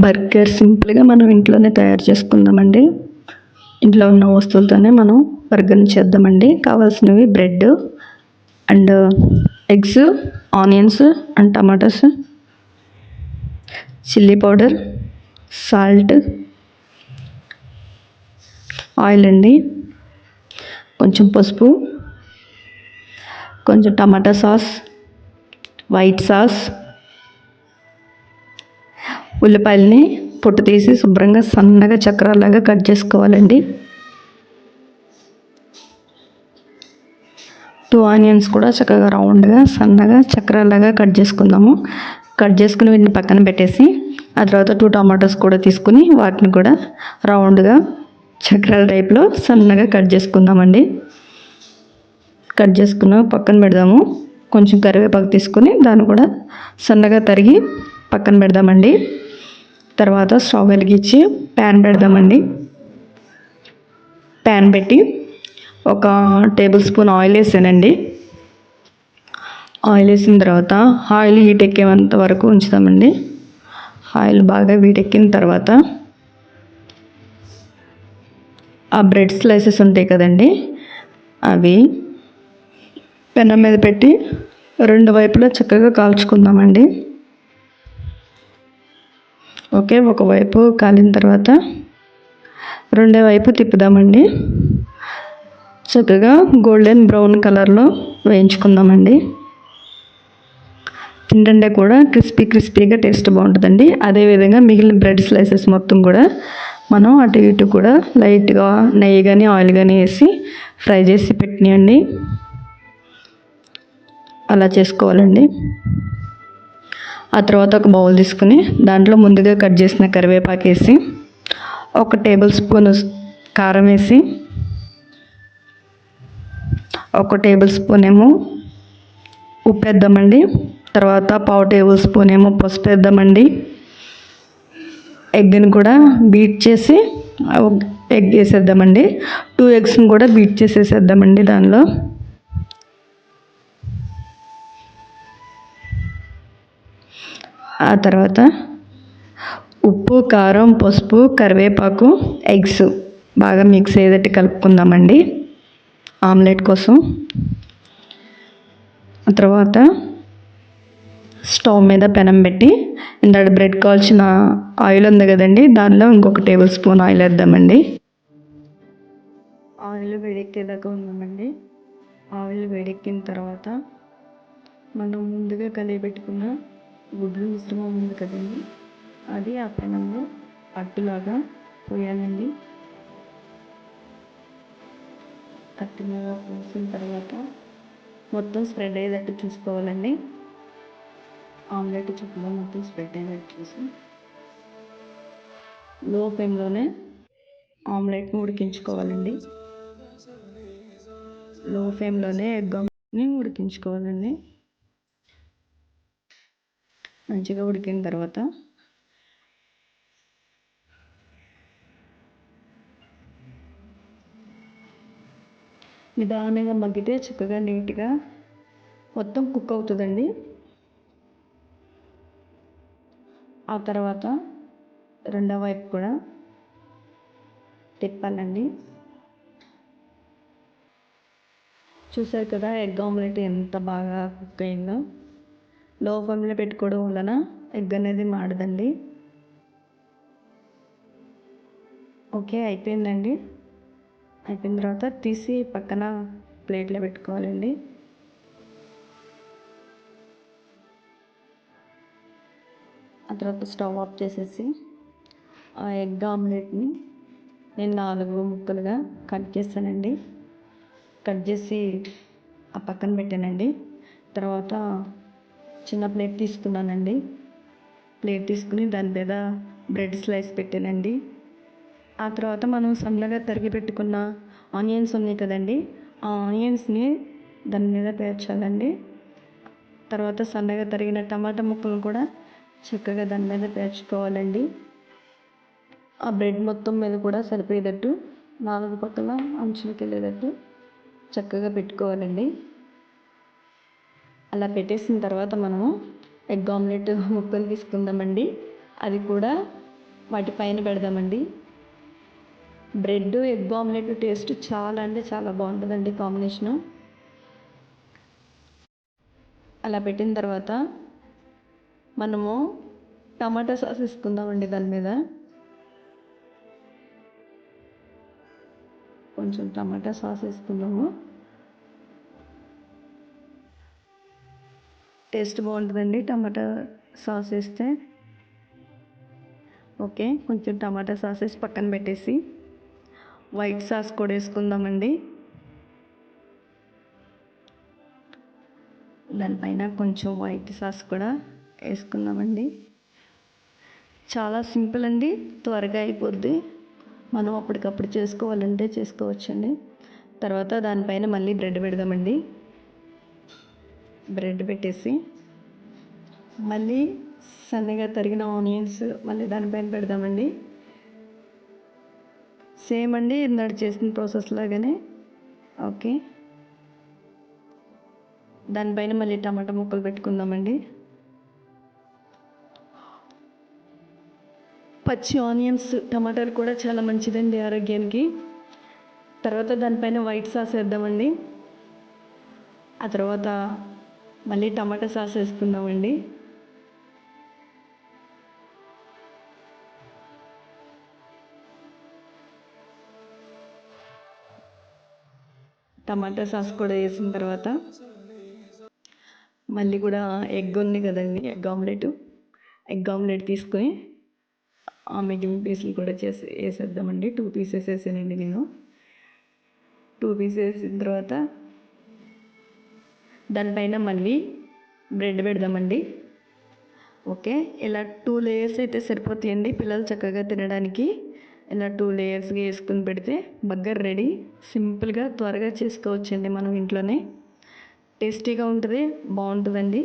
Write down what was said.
Burger సింపుల్గా మనం ఇంట్లోనే తయారు చేసుకుందామండి. ఇంట్లో ఉన్న వస్తువులతోనే మనం బర్గర్ని చేద్దామండి. కావాల్సినవి bread and eggs, onions and tomatoes, chilli powder, salt, oil అండి, కొంచెం పసుపు, కొంచెం టమాటా సాస్, వైట్ సాస్, ఉల్లిపాయలని పొట్టు తీసి శుభ్రంగా సన్నగా చక్రాల్లాగా కట్ చేసుకోవాలండి. 2 ఆనియన్స్ కూడా చక్కగా రౌండ్గా సన్నగా చక్రాల్లాగా కట్ చేసుకుందాము. కట్ చేసుకుని వీటిని పక్కన పెట్టేసి ఆ తర్వాత 2 టమాటోస్ కూడా తీసుకుని వాటిని కూడా రౌండ్గా చక్రాల టైప్లో సన్నగా కట్ చేసుకుందామండి. కట్ చేసుకున్న పక్కన పెడదాము. కొంచెం కరివేపాకు తీసుకుని దాన్ని కూడా సన్నగా తరిగి పక్కన పెడదామండి. తర్వాత స్టవ్ వెలిగించి ప్యాన్ పెడదామండి. ప్యాన్ పెట్టి 1 టేబుల్ స్పూన్ ఆయిల్ వేసానండి. ఆయిల్ వేసిన తర్వాత ఆయిల్ హీట్ ఎక్కేంత వరకు ఉంచుతామండి. ఆయిల్ బాగా వీటెక్కిన తర్వాత ఆ బ్రెడ్ స్లైసెస్ ఉంటాయి కదండి, అవి పెనం మీద పెట్టి 2 వైపులా చక్కగా కాల్చుకుందామండి. ఓకే, ఒకవైపు కాలిన తర్వాత రెండో వైపు తిప్పుదామండి. చక్కగా గోల్డెన్ బ్రౌన్ కలర్లో వేయించుకుందామండి. తింటుంటే కూడా క్రిస్పీగా టేస్ట్ బాగుంటుందండి. అదేవిధంగా మిగిలిన బ్రెడ్ స్లైసెస్ మొత్తం కూడా మనం అటు ఇటు కూడా లైట్గా నెయ్యి కానీ ఆయిల్ కానీ వేసి ఫ్రై చేసి పెట్టినాయండి. అలా చేసుకోవాలండి. ఆ తర్వాత ఒక బౌల్ తీసుకుని దాంట్లో ముందుగా కట్ చేసిన కరివేపాకు వేసి 1 టేబుల్ స్పూన్ కారం వేసి 1 టేబుల్ స్పూన్ ఏమో ఉప్పు వేద్దామండి. తర్వాత 1/2 టేబుల్ స్పూన్ ఏమో పసుపు వేద్దామండి. ఎగ్ని కూడా బీట్ చేసి ఎగ్ వేసేద్దామండి. 2 ఎగ్స్ని కూడా బీట్ చేసేసేద్దామండి దానిలో. ఆ తర్వాత ఉప్పు, కారం, పసుపు, కరివేపాకు, ఎగ్స్ బాగా మిక్స్ అయ్యేటట్టు కలుపుకుందామండి ఆమ్లెట్ కోసం. ఆ తర్వాత స్టవ్ మీద పెనం పెట్టి ఇందాక బ్రెడ్ కాల్చిన ఆయిల్ ఉంది కదండి, దానిలో ఇంకొక టేబుల్ స్పూన్ ఆయిల్ వేద్దామండి. ఆయిల్ వేడెక్కేదాకా ఉందామండి. ఆయిల్ వేడెక్కిన తర్వాత మనం ముందుగా కలిపి పెట్టుకున్న గుడ్లు మిశ్రమం ఉంది కదండి, అది ఆ పెనంలో అట్టులాగా పోయాలండి. అట్టులాగా పోసిన తర్వాత మొత్తం స్ప్రెడ్ అయ్యేటట్టు చూసుకోవాలండి. ఆమ్లెట్ చుట్టూ మొత్తం స్ప్రెడ్ అయ్యేటట్టు చూసి లో ఫ్లేమ్లోనే ఆమ్లెట్ని ఉడికించుకోవాలండి. లో ఫ్లేమ్లోనే ఎగ్ ఆమ్లెట్ని ఉడికించుకోవాలండి. మంచిగా ఉడికిన తర్వాత నిదానంగా మగ్గితే చక్కగా నీట్గా మొత్తం కుక్ అవుతుందండి. ఆ తర్వాత రెండో వైపు కూడా తిప్పాలండి. చూసారు కదా ఎగ్ ఆమ్లెట్ ఎంత బాగా కుక్ అయిందో. లో ఫ్లేమ్లో పెట్టుకోవడం వలన ఎగ్ అనేది మాడదండి. ఓకే, అయిపోయిందండి. అయిపోయిన తర్వాత తీసి పక్కన ప్లేట్లో పెట్టుకోవాలండి. ఆ తర్వాత స్టవ్ ఆఫ్ చేసేసి ఆ ఎగ్ ఆమ్లెట్ని నేను 4 ముక్కలుగా కట్ చేశానండి. కట్ చేసి ఆ పక్కన పెట్టానండి. తర్వాత చిన్న ప్లేట్ తీసుకున్నానండి. ప్లేట్ తీసుకుని దాని మీద బ్రెడ్ స్లైస్ పెట్టానండి. ఆ తర్వాత మనం సన్నగా తరిగి పెట్టుకున్న ఆనియన్స్ ఉన్నాయి కదండి, ఆ ఆనియన్స్ని దాని మీద పేర్చాలండి. తర్వాత సన్నగా తరిగిన టమాటా ముక్కలు కూడా చక్కగా దాని మీద పేర్చుకోవాలండి. ఆ బ్రెడ్ మొత్తం మీద కూడా సరిపోయేటట్టు 4 పక్కల అంచులకు వెళ్ళేటట్టు చక్కగా పెట్టుకోవాలండి. అలా పెట్టేసిన తర్వాత మనము ఎగ్ ఆమ్లెట్ ముక్కలు తీసుకుందామండి. అది కూడా వాటి పైన పెడదామండి. బ్రెడ్ ఎగ్ ఆమ్లెట్ టేస్ట్ చాలా అంటే చాలా బాగుంటుందండి కాంబినేషను. అలా పెట్టిన తర్వాత మనము టమాటా సాస్ వేసుకుందామండి దాని మీద. కొంచెం టమాటా సాస్ వేసుకుందాము. టేస్ట్ బాగుంటుందండి టమాటా సాస్ వేస్తే. ఓకే, కొంచెం టమాటా సాస్ వేసి పక్కన పెట్టేసి వైట్ సాస్ కూడా వేసుకుందామండి. దానిపైన కొంచెం వైట్ సాస్ కూడా వేసుకుందామండి. చాలా సింపుల్ అండి, త్వరగా అయిపోద్ది. మనం అప్పటికప్పుడు చేసుకోవాలంటే చేసుకోవచ్చండి. తర్వాత దానిపైన మళ్ళీ బ్రెడ్ పెడదామండి. బ్రెడ్ పెట్టేసి మళ్ళీ సన్నగా తరిగిన ఆనియన్స్ మళ్ళీ దానిపైన పెడదామండి. సేమ్ అండి ఇందాక చేసిన ప్రాసెస్ లాగానే. ఓకే, దానిపైన మళ్ళీ టమాటా ముక్కలు పెట్టుకుందామండి. పచ్చి ఆనియన్స్ టమాటాలు కూడా చాలా మంచిదండి ఆరోగ్యానికి. తర్వాత దానిపైన వైట్ సాస్ వేద్దామండి. ఆ తర్వాత మళ్ళీ టమాటా సాస్ వేసుకుందామండి. టమాటా సాస్ కూడా వేసిన తర్వాత మళ్ళీ కూడా ఎగ్ ఉంది కదండి, ఎగ్ ఆమ్లెట్ తీసుకొని ఆ మిగిలిన పీసులు కూడా వేసేద్దామండి. 2 పీసెస్ వేసానండి నేను. 2 పీసెస్ వేసిన తర్వాత దానిపైన మళ్ళీ బ్రెడ్ పెడదామండి. ఓకే, ఇలా 2 లేయర్స్ అయితే సరిపోతాయండి పిల్లలు చక్కగా తినడానికి. ఇలా 2 లేయర్స్గా వేసుకుని పెడితే బర్గర్ రెడీ. సింపుల్గా త్వరగా చేసుకోవచ్చండి మనం ఇంట్లోనే. టేస్టీగా ఉంటుంది, బాగుంటుందండి.